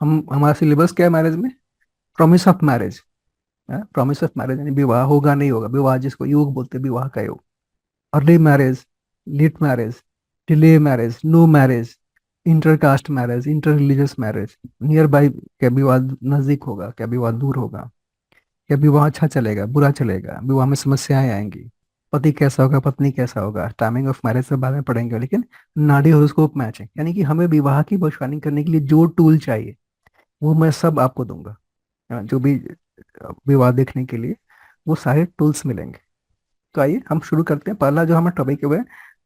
हम हमारा सिलेबस क्या है मैरिज में? Promise of marriage. Promise of marriage यानी विवाह होगा नहीं होगा, विवाह जिसको योग बोलते हैं, विवाह का योग। Early marriage, late marriage, delay marriage, no marriage, intercaste marriage, inter religious marriage, near by, क्या विवाह नजदीक होगा, क्या विवाह दूर होगा, क्या विवाह अच्छा चलेगा बुरा चलेगा, विवाह में समस्याएं आएंगी, पति कैसा होगा पत्नी कैसा होगा, टाइमिंग ऑफ मैरिज से बाद में पढ़ेंगे। लेकिन नाड़ी हॉरोस्कोप मैचिंग यानी कि हमें विवाह की भविष्यवाणी करने के लिए जो टूल चाहिए वो मैं सब आपको दूंगा। जो भी विवाह देखने के लिए वो सारे टूल्स मिलेंगे। तो आइए हम शुरू करते हैं। पहला जो हमारा टॉपिक है वो है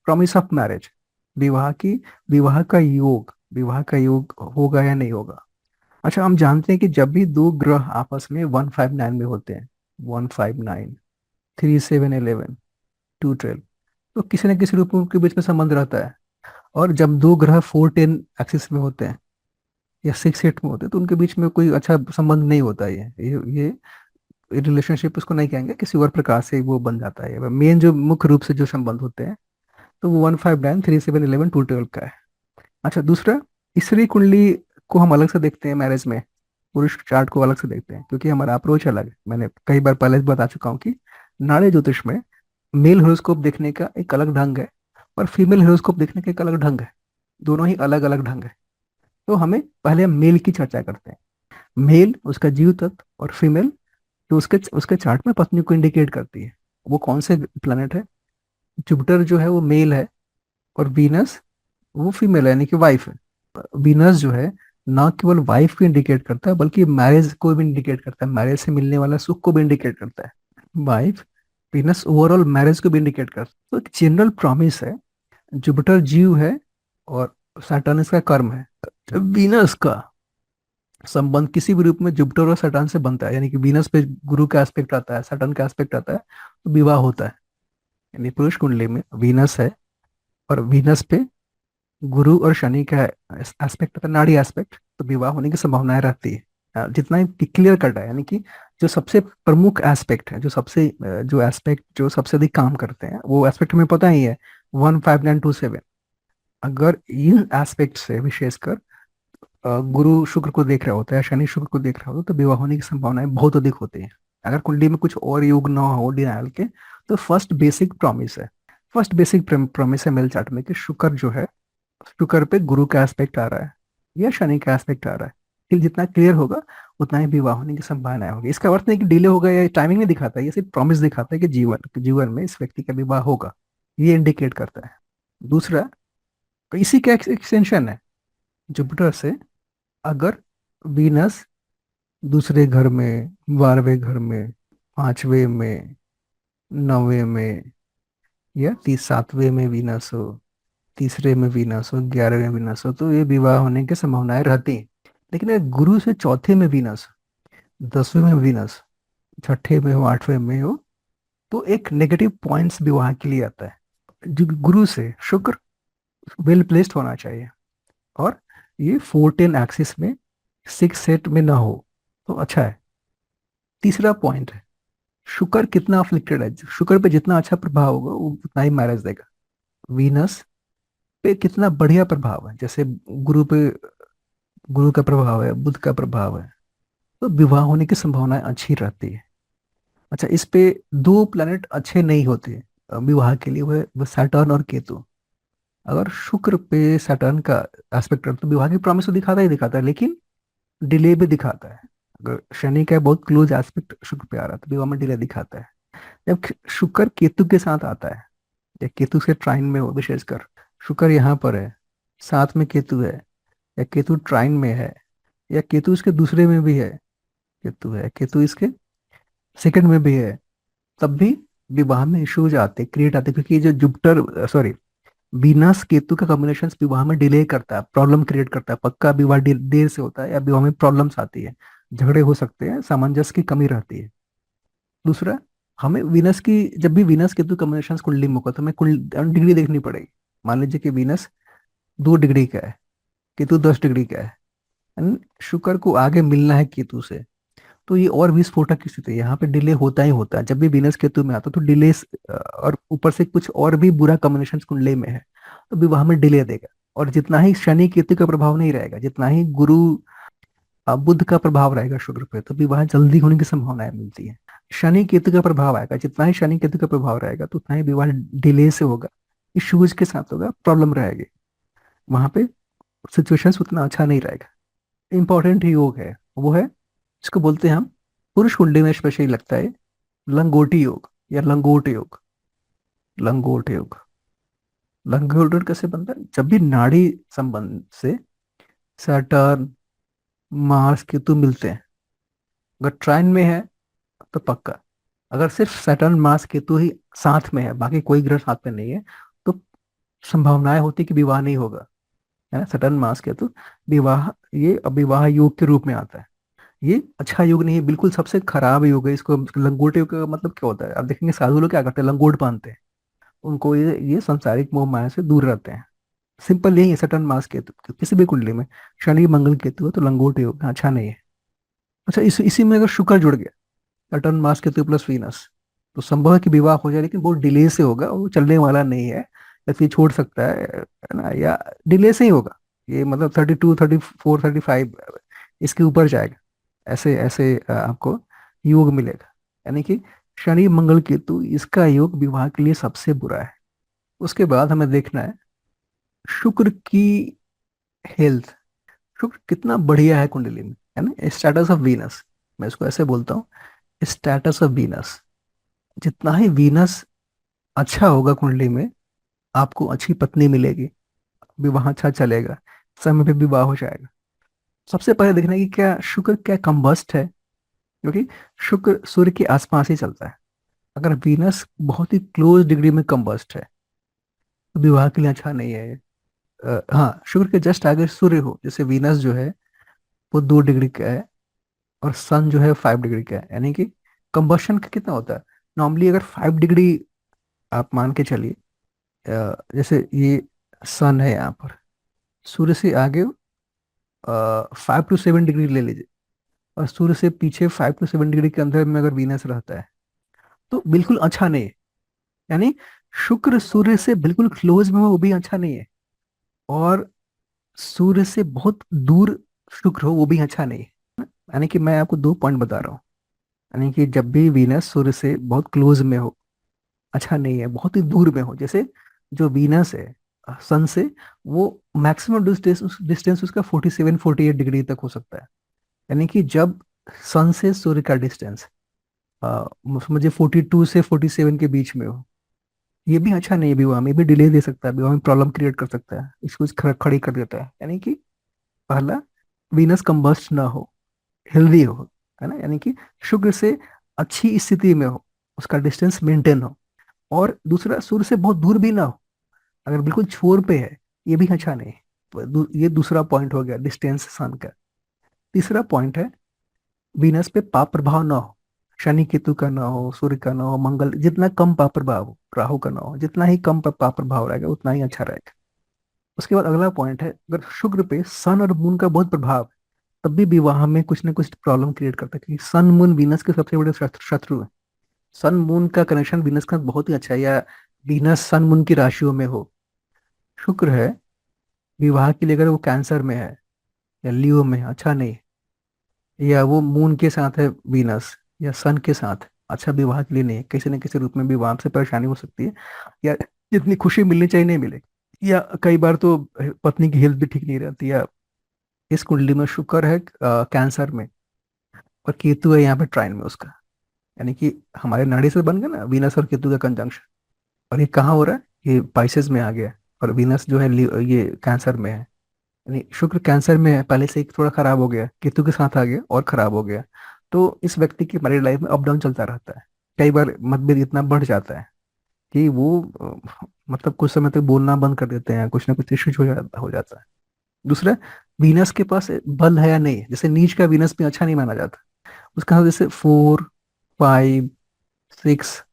प्रॉमिस ऑफ मैरिज। विवाह की, विवाह का योग, विवाह का योग होगा या नहीं होगा। अच्छा, हम जानते हैं कि जब भी दो ग्रह आपस में 159 में होते हैं, 159, 3711, 212, तो किसी न किसी रूप में उनके बीच में संबंध रहता है। और जब दो ग्रह 410 एक्सिस में होते हैं या 6 8 में होते हैं तो उनके बीच में कोई अच्छा संबंध नहीं होता है। ये रिलेशनशिप उसको नहीं कहेंगे, किसी और प्रकार से वो बन जाता है। मेन जो मुख्य रूप से जो संबंध होते हैं तो वो 159, 3711, 212 का है। अच्छा, दूसरा, स्त्री कुंडली को हम अलग से देखते हैं मैरिज में, पुरुष चार्ट को अलग से देखते हैं, क्योंकि हमारा अप्रोच अलग है। मैंने कई बार पहले भी बता चुका हूँ कि नाड़ी ज्योतिष में मेल हॉरोस्कोप देखने का एक अलग ढंग है और फीमेल हॉरोस्कोप देखने का एक अलग ढंग है। दोनों ही अलग अलग ढंग है। तो हमें पहले हम मेल की चर्चा करते हैं। मेल उसका जीव तत्व और फीमेल जो उसके उसके चार्ट में पत्नी को इंडिकेट करती है। वो कौन से प्लैनेट है? जुपिटर जो है वो मेल है और वीनस वो फीमेल है, यानी कि वाइफ है। वीनस जो है ना केवल वाइफ को इंडिकेट करता है बल्कि मैरिज को भी इंडिकेट करता है, मैरिज से मिलने वाला सुख को भी इंडिकेट करता है। वाइफ, वीनस ओवरऑल मैरिज को भी इंडिकेट करता है। तो एक जनरल प्रॉमिस है, जुपिटर जीव है और सैटर्न इसका कर्म है। वीनस का संबंध किसी भी रूप में जुपिटर और सैटर्न से बनता है, यानी कि वीनस पे गुरु का एस्पेक्ट आता है, सैटर्न का एस्पेक्ट आता है, तो विवाह होता है। यानी पुरुष कुंडली में वीनस है और वीनस पे गुरु और शनि का एस्पेक्ट आता है, नाड़ी एस्पेक्ट, तो विवाह होने की संभावनाएं रहती है। जितना ही क्लियर कट है, यानी कि जो सबसे प्रमुख एस्पेक्ट है, जो सबसे जो एस्पेक्ट जो सबसे अधिक काम करते हैं वो एस्पेक्ट हमें पता ही है, 15927। अगर इन एस्पेक्ट से विशेषकर गुरु शुक्र को देख रहा होता है, शनि शुक्र को देख रहा होता है, तो विवाह होने की संभावनाएं बहुत अधिक होती हैं। अगर कुंडली में कुछ और योग ना हो डिनायल के, तो फर्स्ट बेसिक प्रॉमिस है, फर्स्ट बेसिक प्रॉमिस है मेल चार्ट में कि शुक्र जो है, शुक्र पे गुरु का एस्पेक्ट आ रहा है या शनि का एस्पेक्ट आ रहा है। फिर जितना क्लियर होगा उतना ही विवाह होने की संभावना होगी। इसका अर्थ नहीं कि डिले होगा या टाइमिंग नहीं दिखाता है, ये सिर्फ प्रॉमिस दिखाता है कि जीवन जीवन में इस व्यक्ति का विवाह होगा, ये इंडिकेट करता है। दूसरा, इसी का एक्सटेंशन है जुपिटर से। अगर वीनस दूसरे घर में, 12वें घर में, 5वें में, 9वें में, या 7वें में वीनस हो, तीसरे में वीनस हो, 11वें में वीनस हो, तो ये विवाह होने की संभावनाएं रहती हैं। लेकिन अगर गुरु से चौथे में वीनस, 10वें में वीनस, छठे में हो, 8वें में हो, तो एक नेगेटिव पॉइंट्स विवाह के लिए आता है। जो गुरु से शुक्र वेल प्लेस्ड होना चाहिए और ये 410 एक्सिस में 6 सेट में ना हो तो अच्छा है। तीसरा पॉइंट है शुक्र कितना अफ्लिक्टेड है। शुक्र पे जितना अच्छा प्रभाव होगा वो उतना ही मैरिज देगा। वीनस पे कितना बढ़िया प्रभाव है, जैसे गुरु पे गुरु का प्रभाव है, बुध का प्रभाव है, तो विवाह होने की संभावनाएं अच्छी रहती है। अच्छा, इस पे दो प्लैनेट अच्छे नहीं होते विवाह के लिए, वह सैटर्न और केतु। अगर शुक्र पे सैटर्न का एस्पेक्ट तो विवाह की प्रॉमिस तो दिखाता ही दिखाता है, लेकिन डिले भी दिखाता है। अगर शनि का बहुत क्लोज एस्पेक्ट शुक्र पे आ रहा है तो विवाह में डिले दिखाता है। जब शुक्र केतु के साथ आता है या केतु से ट्राइन में हो, विशेषकर शुक्र यहाँ पर है, साथ में केतु है, या केतु ट्राइन में है, या केतु इसके दूसरे में भी है, केतु है, केतु इसके सेकंड में भी है, तब भी विवाह में इश्यूज आते, क्रिएट आते, क्योंकि ये जो जुपिटर सॉरी वीनस केतु का कॉम्बिनेशन विवाह में डिले करता है, प्रॉब्लम क्रिएट करता है। पक्का विवाह देर से होता है या विवाह में प्रॉब्लम्स आती है, झगड़े हो सकते हैं, सामंजस्य की कमी रहती है। दूसरा, हमें वीनस की, जब भी वीनस केतु कॉम्बिनेशन कुंडली में होगा तो हमें डिग्री देखनी पड़ेगी। मान लीजिए कि वीनस 2 डिग्री का है, केतु 10 डिग्री का है, and शुक्र को आगे मिलना है केतु से, तो ये और भी स्फोटक की स्थिति है। यहाँ पे डिले होता ही होता है जब भी वीनस केतु में आता है, तो डिले, और ऊपर से कुछ और भी बुरा कॉम्बिनेशन कुंडली में है तो विवाह में डिले देगा। और जितना ही शनि केतु का प्रभाव नहीं रहेगा, जितना ही गुरु बुध का प्रभाव रहेगा शुक्र पे तो विवाह जल्दी होने की संभावनाएं मिलती है। शनि केतु का प्रभाव आएगा, जितना ही शनि केतु का प्रभाव रहेगा तो उतना ही विवाह डिले से होगा, इश्यूज के साथ होगा, प्रॉब्लम रहेगी वहां पे, सिचुएशंस उतना अच्छा नहीं रहेगा। इंपॉर्टेंट योग है वो है, इसको बोलते हैं हम, पुरुष कुंडली में स्पेशली लगता है लंगोटी योग या लंगोट योग। लंगोट योग, लंगोट योग कैसे बनता है? जब भी नाड़ी संबंध से सैटर्न मार्स केतु मिलते हैं, अगर ट्राइन में है तो पक्का, अगर सिर्फ सैटर्न मार्स केतु ही साथ में है, बाकी कोई ग्रह साथ में नहीं है, तो संभावनाएं होती कि विवाह नहीं होगा, है ना। सैटर्न मार्स केतु विवाह, ये विवाह योग के रूप में आता है। ये अच्छा योग नहीं है, बिल्कुल सबसे खराब योग है। इसको लंगोट योग का मतलब क्या होता है? आप देखेंगे साधु लोग क्या करते हैं, लंगोट बांधते हैं, उनको ये सांसारिक मोह माया से दूर रहते हैं। सिंपल यही है, सैटर्न मास केतु किसी भी कुंडली में शनि मंगल केतु है तो लंगोट योग अच्छा नहीं है। अच्छा, इसी में अगर शुक्र जुड़ गया, सैटर्न मास केतु प्लस वीनस, तो संभव है कि विवाह हो जाए, लेकिन बहुत डिले से होगा, वो चलने वाला नहीं है, या फिर छोड़ सकता है ना, या डिले से ही होगा। ये मतलब 32 34 35 इसके ऊपर जाएगा, ऐसे ऐसे आपको योग मिलेगा। यानी कि शनि मंगल केतु इसका योग विवाह के लिए सबसे बुरा है। उसके बाद हमें देखना है शुक्र की हेल्थ, शुक्र कितना बढ़िया है कुंडली में, है ना। स्टेटस ऑफ वीनस, मैं इसको ऐसे बोलता हूँ, स्टेटस ऑफ वीनस, जितना ही वीनस अच्छा होगा कुंडली में, आपको अच्छी पत्नी मिलेगी, विवाह अच्छा चलेगा, समय पे विवाह हो जाएगा। सबसे पहले देखना है कि क्या शुक्र क्या कंबस्ट है, क्योंकि शुक्र सूर्य के आसपास ही चलता है। अगर वीनस बहुत ही क्लोज डिग्री में कंबस्ट है तो विवाह के लिए अच्छा नहीं है। हाँ, शुक्र के जस्ट आगे सूर्य हो, जैसे वीनस जो है वो 2 डिग्री का है और सन जो है 5 डिग्री का है, यानी कि कंबशन का कितना होता है नॉर्मली, अगर 5 डिग्री आप मान के चलिए, जैसे ये सन है यहाँ पर, सूर्य से आगे 5 to 7 डिग्री ले लीजिए, और सूर्य से पीछे 5 to 7 डिग्री के अंदर में अगर वीनस रहता है तो बिल्कुल अच्छा नहीं है। यानी शुक्र सूर्य से बिल्कुल क्लोज में हो वो भी अच्छा नहीं है, और सूर्य से बहुत दूर शुक्र हो वो भी अच्छा नहीं है। यानी कि मैं आपको 2 पॉइंट बता रहा हूँ, यानी कि जब भी वीनस सूर्य से बहुत क्लोज में हो अच्छा नहीं है, बहुत ही दूर में हो, जैसे जो वीनस है सन से, वो मैक्सिमम डिस्टेंस डिस्टेंस उसका 47 48 डिग्री तक हो सकता है। यानी कि जब सन से सूर्य का डिस्टेंस समझिए 42 से 47 के बीच में हो, ये भी अच्छा नहीं है, विवाह में भी डिले दे सकता है, विवाह में प्रॉब्लम क्रिएट कर सकता है, इसको खड़ी कर देता है। यानी कि पहला, वीनस कंबस्ट ना हो, हेल्दी हो, है ना, यानी कि शुक्र से अच्छी स्थिति में हो, उसका डिस्टेंस मेंटेन हो, और दूसरा सूर्य से बहुत दूर भी ना हो, अगर बिल्कुल छोर पे है ये भी अच्छा नहीं है। तो ये दूसरा पॉइंट हो गया डिस्टेंस सन का। तीसरा पॉइंट है वीनस पे पाप प्रभाव ना हो, शनि केतु का ना हो, सूर्य का ना हो, मंगल, जितना कम पाप प्रभाव हो, राहु का ना हो, जितना ही कम पाप प्रभाव रहेगा उतना ही अच्छा रहेगा। उसके बाद अगला पॉइंट है, अगर शुक्र पे सन और मून का बहुत प्रभाव है, तब भी विवाह में कुछ ना कुछ प्रॉब्लम क्रिएट करता है, क्योंकि सन मून वीनस के सबसे बड़े शत्रु है। सन मून का कनेक्शन वीनस का बहुत ही अच्छा है, या वीनस सन मून की राशियों में हो, शुक्र है विवाह के लिए, अगर वो कैंसर में है या लियो में है, अच्छा नहीं, या वो मून के साथ है वीनस या सन के साथ, अच्छा विवाह के लिए नहीं है, किसी न किसी रूप में विवाह से परेशानी हो सकती है, या जितनी खुशी मिलनी चाहिए नहीं मिलेगी, या कई बार तो पत्नी की हेल्थ भी ठीक नहीं रहती, या इस कुंडली में शुक्र है कैंसर में और केतु है यहाँ पे ट्राइन में उसका, यानी कि हमारे नाड़ी से बन गया ना वीनस और केतु का कंजंक्शन, और ये कहाँ हो रहा है, ये पाइसेस में आ गया, और वीनस जो है ये कैंसर में है, यानी शुक्र कैंसर में है, पहले से ही थोड़ा खराब हो गया, केतु के साथ आ गया और खराब हो गया। तो इस व्यक्ति की मैरिड लाइफ में अप डाउन चलता रहता है, कई बार मतभेद इतना बढ़ जाता है कि वो मतलब कुछ समय तक बोलना बंद कर देते हैं, कुछ ना कुछ इश्यूज हो जाता है। दूसरा, वीनस के पास बल है या नहीं, जैसे नीच का वीनस भी अच्छा नहीं माना जाता, उसका मतलब जैसे 4 5 6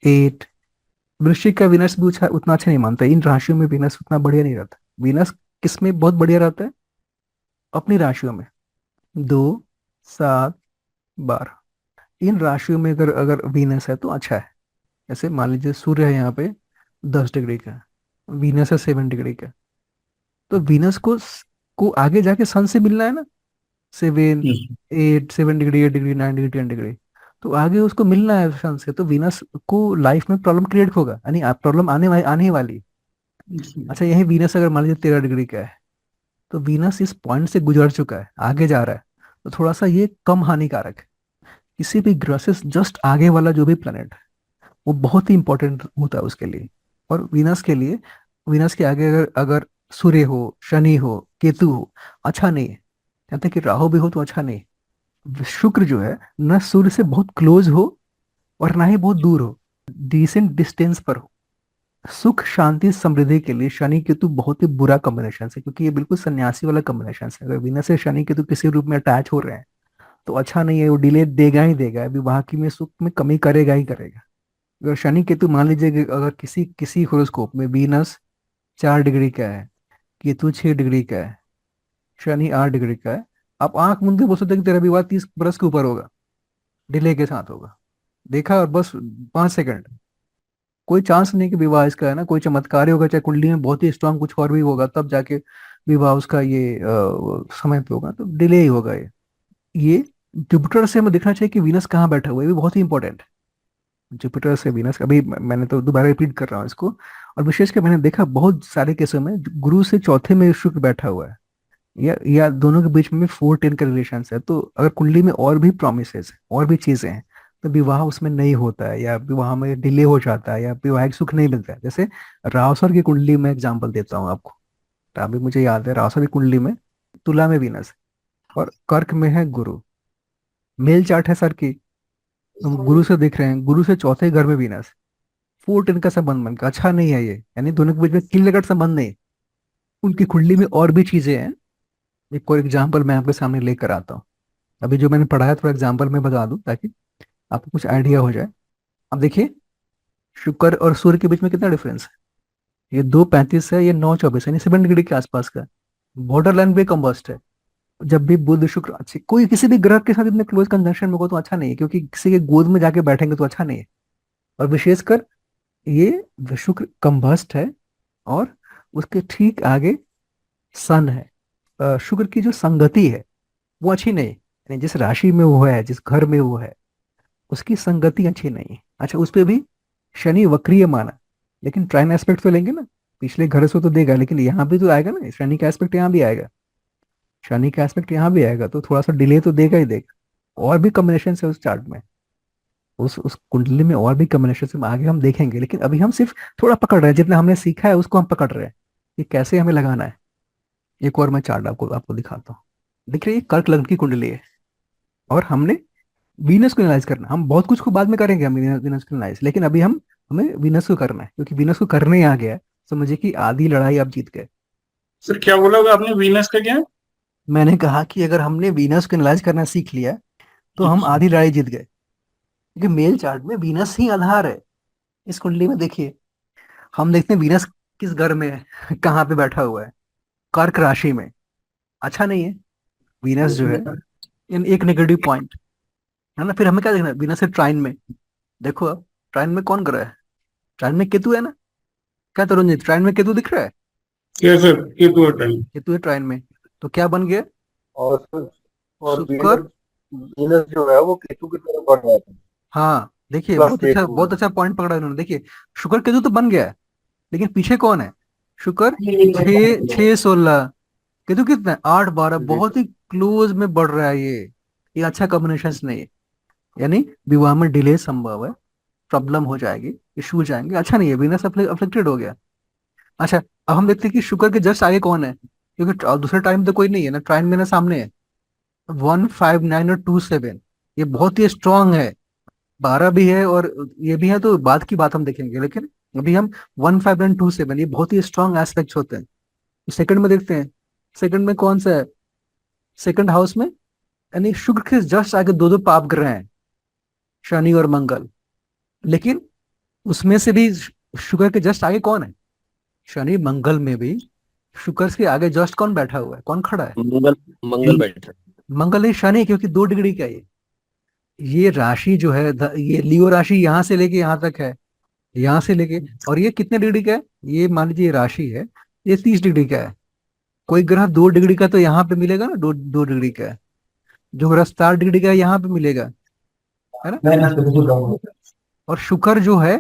8, वृश्चिक का वीनस भी उतना अच्छा नहीं मानता, इन राशियों में वीनस उतना बढ़िया नहीं रहता। वीनस किस में बहुत बढ़िया रहता है? अपनी राशियों में, 2 7 12, इन राशियों में अगर अगर वीनस है तो अच्छा है। जैसे मान लीजिए सूर्य है यहाँ पे 10 डिग्री का, वीनस है 7 डिग्री का, तो वीनस को आगे जाके सन से मिलना है ना, 7, 7 डिग्री, 8 डिग्री, 9 डिग्री, 10 डिग्री। तो आगे उसको मिलना है सन से, तो वीनस को लाइफ में प्रॉब्लम क्रिएट होगा, यानी प्रॉब्लम आने ही वाली। अच्छा, यही वीनस अगर मान लीजिए 13 डिग्री का है, तो वीनस इस पॉइंट से गुजर चुका है, आगे जा रहा है, तो थोड़ा सा ये कम हानिकारक है। किसी भी ग्रह से जस्ट आगे वाला जो भी प्लेनेट है, वो बहुत ही इंपॉर्टेंट होता है उसके लिए। और वीनस के लिए, वीनस के आगे अगर अगर सूर्य हो, शनि हो, केतु हो, अच्छा नहीं है। कहते हैं कि राहु भी हो तो अच्छा नहीं है। शुक्र जो है, न सूर्य से बहुत क्लोज हो और ना ही बहुत दूर हो, डिसेंट डिस्टेंस पर हो। सुख शांति समृद्धि के लिए शनि केतु बहुत ही बुरा कॉम्बिनेशन है, क्योंकि ये बिल्कुल सन्यासी वाला कॉम्बिनेशन है। अगर वीनस से शनि केतु किसी रूप में अटैच हो रहे हैं तो अच्छा नहीं है, वो डिले देगा ही देगा, विवाह की में सुख में कमी करेगा ही करेगा। अगर शनि केतु मान लीजिए कि अगर किसी किसी होरोस्कोप में वीनस 4 डिग्री का है, केतु 6 डिग्री का है, शनि 8 डिग्री का है, आप आंख मूंद के बोल सकते हैं कि तेरा विवाह 30 बरस के ऊपर होगा, डिले के साथ होगा। देखा, और बस 5 सेकंड, कोई चांस नहीं कि विवाह इसका, है ना, कोई चमत्कार ही होगा, चाहे कुंडली में बहुत ही स्ट्रांग कुछ और भी होगा, तब जाके विवाह उसका ये समय पे होगा, तो डिले ही होगा ये जुपिटर से हमें देखना चाहिए कि वीनस कहाँ बैठा हुआ है, ये भी बहुत ही इंपॉर्टेंट है। जुपिटर से वीनस, अभी मैंने तो दोबारा रिपीट कर रहा हूँ इसको। और विशेषकर मैंने देखा बहुत सारे केसों में गुरु से चौथे में शुक्र बैठा हुआ है, या दोनों के बीच में 4-10 का रिलेशन है, तो अगर कुंडली में और भी प्रोमिसेस और भी चीजें हैं, तो विवाह उसमें नहीं होता है, या विवाह में डिले हो जाता है, या वैवाहिक सुख नहीं मिलता है। जैसे रावसर की कुंडली में एग्जाम्पल देता हूँ आपको। तो अभी मुझे याद है, रावसर की कुंडली में तुला में वीनस और कर्क में है गुरु, मेल चार्ट है सर की, हम गुरु से देख रहे हैं, गुरु से चौथे घर में वीनस, 4-10 का संबंध बनकर अच्छा नहीं है ये, यानी दोनों के बीच में किल कट संबंध नहीं। उनकी कुंडली में और भी चीजें हैं, एक और एग्जाम्पल मैं आपके सामने लेकर आता हूँ। अभी जो मैंने पढ़ाया थोड़ा एग्जाम्पल में बता दूं, ताकि आपको कुछ आइडिया हो जाए। अब देखिए, शुक्र और सूर्य के बीच में कितना डिफरेंस है, ये 2:35 है, ये 9:24 है, यानी 7 डिग्री के आसपास का। बॉर्डर लाइन भी कंबस्ट है। जब भी बुध शुक्र अच्छे, कोई किसी भी ग्रह के साथ इतने क्लोज कंजंक्शन में होगा तो अच्छा नहीं है, क्योंकि किसी के गोद में जाके बैठेंगे तो अच्छा नहीं है। और विशेषकर ये शुक्र कंबस्ट है, और उसके ठीक आगे सन है। शुक्र की जो संगति है वो अच्छी नहीं है, यानी जिस राशि में वो है, जिस घर में वो है, उसकी संगति अच्छी नहीं है। अच्छा, उस पे भी शनि वक्रीय माना, लेकिन ट्राइन एस्पेक्ट तो लेंगे ना, पिछले घर से तो देगा, लेकिन यहाँ भी तो आएगा ना, शनि का एस्पेक्ट यहाँ भी आएगा, शनि का एस्पेक्ट यहाँ भी आएगा, तो थोड़ा सा डिले तो देगा ही देगा। और भी कॉम्बिनेशन है उस चार्ट में, उस कुंडली में और भी कॉम्बिनेशन से आगे हम देखेंगे, लेकिन अभी हम सिर्फ थोड़ा पकड़ रहे हैं, जितना हमने सीखा है उसको हम पकड़ रहे हैं कि कैसे हमें लगाना है। एक और मैं चार्ट आपको आपको दिखाता हूँ। दिख रही है, कर्क लग्न की कुंडली है, और हमने वीनस को एनालाइज करना, हम बहुत कुछ को बाद में करेंगे, हम वीनस को एनालाइज, लेकिन अभी हमें वीनस को करना है, क्योंकि वीनस को करने ही आ गया है। समझिए कि आधी लड़ाई आप जीत गए। सर क्या बोला होगा आपने, वीनस का क्या? मैंने कहा कि अगर हमने वीनस को एनालाइज करना सीख लिया तो हम अच्छा। आधी लड़ाई जीत गए, क्योंकि मेल चार्ट में वीनस ही आधार है। इस कुंडली में देखिए, हम देखते हैं वीनस किस घर में है, कहाँ पे बैठा हुआ है, कर्क राशि में, अच्छा नहीं है। वीनस जो है, इन एक नेगेटिव पॉइंट है ना। फिर हमें क्या देखना है, वीनस है ट्राइन में। देखो अब, ट्राइन में कौन ग्रह है, ट्राइन में केतु है ना। क्या तरुण जी, ट्राइन में केतु दिख रहा है, क्या सर, केतु और टाइम? केतु है ट्राइन में, तो क्या बन गया, और और शुक्र। वीनस वीनस जो है वो केतु की तरफ बढ़ जाता है, हाँ देखिए, प्लस एक हो बहुत अच्छा पॉइंट पकड़ा इन्होंने। देखिए, शुक्र केतु तो बन गया है, लेकिन पीछे कौन है, शुक्र छः गया। 6-16, केतु कितना है, 8-12, जी बहुत सर। ही क्लोज में बढ़ रहा है ये अच्छा कॉम्बिनेशन नहीं है। यानी विवाह में डिले संभव है, प्रॉब्लम हो जाएगी, इशू हो जाएंगे, अच्छा नहीं है, वीनस अफेक्टेड हो गया। अच्छा, अब हम देखते हैं कि शुक्र के जस्ट आगे कौन है, क्योंकि दूसरे टाइम तो कोई नहीं है ना, टाइम में ना सामने है 159 और 27, ये बहुत ही स्ट्रांग है। 12 भी है और ये भी है, तो बाद की बात हम देखेंगे, लेकिन अभी हम 159 और 27, ये बहुत ही स्ट्रांग एस्पेक्ट्स होते हैं। सेकंड में देखते हैं, सेकंड में कौन सा है, सेकंड हाउस में, यानी शुक्र के जस्ट आगे दो दो पाप ग्रह हैं, शनि और मंगल। लेकिन उसमें से भी शुक्र के जस्ट आगे कौन है, शनि मंगल में भी शुक्र के आगे जस्ट कौन बैठा हुआ है, कौन खड़ा है, मंगल मंगल बैठा। मंगल नहीं, शनि, क्योंकि 2 डिग्री का ये राशि जो है, ये लियो राशि यहाँ से लेके यहाँ तक है, यहाँ से लेके, और ये कितने डिग्री का है, ये मान लीजिए ये राशि है, ये 30 डिग्री का है। कोई ग्रह 2 डिग्री का तो यहाँ पे मिलेगा ना, 2 2 डिग्री का है, जो मेरा 60 डिग्री का है यहाँ पे मिलेगा, है ना। और शुक्र जो है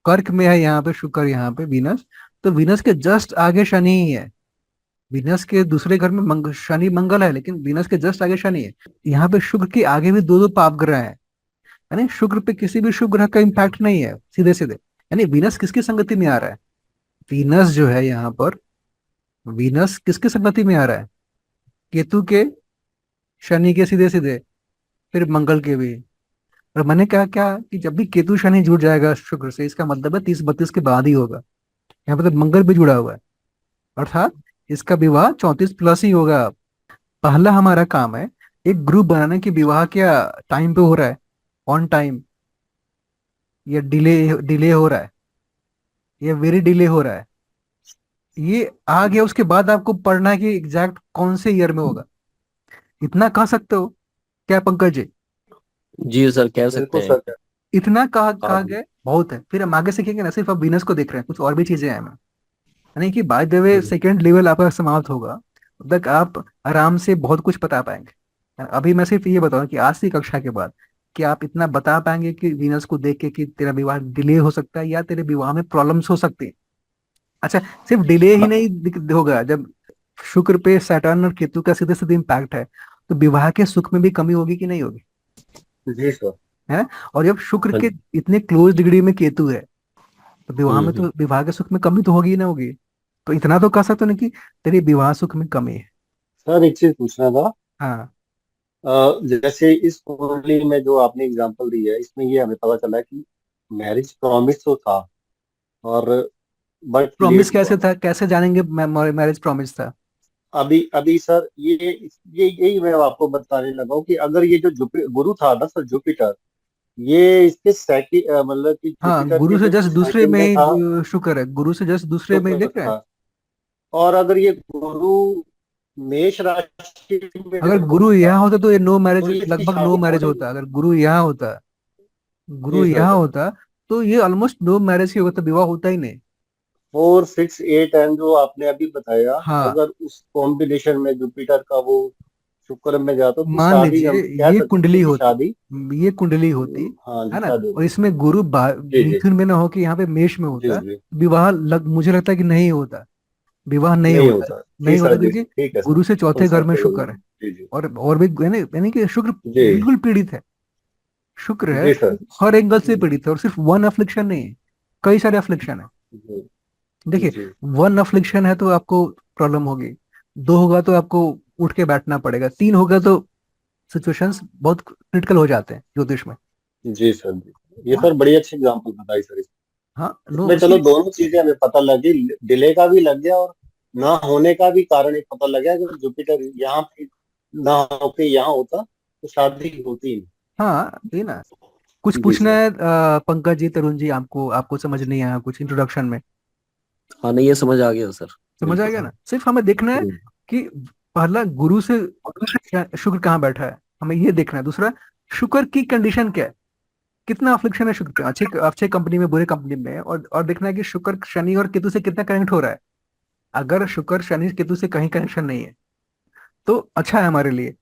कर्क में है, यहाँ पे शुक्र, यहाँ पे वीनस, तो वीनस के जस्ट आगे शनि ही है। वीनस के दूसरे घर में शनि मंगल है, लेकिन वीनस के जस्ट आगे शनि है। यहाँ पे शुक्र के आगे भी दो दो पाप ग्रह है, यानी शुक्र पे किसी भी शुभ ग्रह का इम्पैक्ट नहीं है सीधे सीधे। यानी वीनस किसकी संगति में आ रहा है? वीनस जो है यहाँ पर, वीनस किसकी संगति में आ रहा है? केतु के, शनि के सीधे सीधे, फिर मंगल के भी। और मैंने कहा क्या कि जब भी केतु शनि जुड़ जाएगा शुक्र से, इसका मतलब है 30-32 के बाद ही होगा। यहाँ पे तो मंगल भी जुड़ा हुआ है, अर्थात इसका विवाह 34+ ही होगा। पहला हमारा काम है एक ग्रुप बनाने की विवाह क्या टाइम पे हो रहा है, ऑन टाइम, या डिले डिले हो रहा है, या वेरी डिले हो रहा है। ये आ गया, उसके बाद आपको पढ़ना है कि एग्जैक्ट कौन से ईयर में होगा। इतना कह सकते हो क्या पंकज जी? जी सर, कह सकते बिल्कुल हैं। सर। इतना कहा आप गया बहुत है। फिर हम आगे सीखेंगे ना, सिर्फ अब वीनस को देख रहे हैं, कुछ और भी चीजें हैं। यानी कि by the way second level आपका समाप्त होगा, तब तक आप आराम से बहुत कुछ बता पाएंगे। अभी मैं सिर्फ ये बताऊं कि आज की कक्षा के बाद कि आप इतना बता पाएंगे कि वीनस को देख के कि तेरा विवाह डिले हो सकता है या तेरे विवाह में प्रॉब्लम्स हो सकती है। अच्छा, सिर्फ डिले ही नहीं होगा, जब शुक्र पे सैटर्न और केतु का सीधे सीधे इम्पैक्ट है, तो विवाह के सुख में भी कमी होगी कि नहीं होगी, जी सर। है। और जब शुक्र हाँ के जी। इतने क्लोज डिग्री में केतु है, तो विवाह में हम्म। तो विवाह के सुख में कमी तो होगी ही ना होगी। तो इतना तो कह सकते हो ना कि तेरे विवाह सुख में कमी है। सर एक चीज पूछना था। हाँ, जैसे इस कुंडली में जो आपने एग्जांपल दी है, इसमें ये हमें पता चला है कि मैरिज प्रॉमिस तो था, और बट प्रॉमिस लेट हुआ। कैसे था, कैसे जानेंगे मैरिज प्रॉमिस था? अभी अभी सर ये यही मैं आपको बताने लगा हूँ कि अगर ये जो गुरु था ना सर, जुपिटर, ये इसके सेकंड मतलब कि हाँ, जुपिटर गुरु के से जो जस्ट दूसरे सेकंड में में ही था, शुक्र है, गुरु से जस्ट दूसरे में ही शुक्र देख रहे हैं। था। और अगर ये गुरु मेष राशि में अगर गुरु होता यहाँ होता तो ये नो मैरिज, तो ये इसकी लगभग नो शादी मैरिज होनी। होता। अगर गुरु यहाँ होता, गुरु जी यहाँ सर। होता, तो ये ऑलमोस्ट नो मैरिज ही होता, विवाह होता ही नहीं। 4 6 8 जो आपने अभी बताया, हाँ, अगर उस कॉम्बिनेशन में जुपिटर का वो शुक्र में जाता तो मान शादी लीजिए हम कह ये सकते कुंडली थे कि होती, शादी। ये कुंडली होती, हाँ जी, है ना, शादी और होगी। इसमें गुरु जी जी। मिथुन में ना हो कि यहाँ पे मेष में जी होता, जी। विवाह मुझे लगता है कि नहीं होता, विवाह नहीं नहीं होता। होता जी नहीं सर, होता जी क्योंकि ठीक है सर, गुरु से बिल्कुल चौथे घर सर, में बिल्कुल। शुक्र है। जी जी। और भी यानी कि शुक्र जी बिल्कुल पीड़ित है, शुक्र है, जी सर। हर एंगल से पीड़ित है। और सिर्फ वन अफ्लिक्शन नहीं है, कई सारे अफ्लिक्शन है। जी देखिए, जी। वन अफ्लिक्शन है तो आपको प्रॉब्लम होगी, दो होगा तो आपको उठ के बैठना पड़ेगा, तीन होगा तो सिचुएशंस बहुत क्रिटिकल हो जाते हैं ज्योतिष में। जी सर, जी। ये हाँ, सर बड़ी अच्छी एग्जाम्पल बताई सर। हाँ, नो इसमें चलो दोनों चीजें हमें पता लगी, डिले का भी लग गया और ना होने का भी कारण एक पता लग गया। अगर जुपिटर यहाँ पे ना होके यहाँ होता तो शादी होती ही हाँ, ये ना, कुछ नहीं। जी पूछना सर। है पंकज जी, तरुण जी, आपको आपको समझ नहीं आया कुछ इंट्रोडक्शन में? हाँ, नहीं, ये समझ आ गया सर। समझ आ बिल्कुल। गया ना? सिर्फ हमें देखना है हम्म। कि पहला गुरु से शुक्र कहाँ बैठा है, हमें ये देखना है। दूसरा, शुक्र की कंडीशन क्या है, कितना अफ्लिक्शन है शुक्र पे, अच्छे अच्छे कंपनी में, बुरे कंपनी में, और देखना है कि शुक्र शनि और केतु से कितना कनेक्ट हो रहा है। अगर शुक्र शनि केतु से कहीं कनेक्शन नहीं है तो अच्छा है हमारे लिए,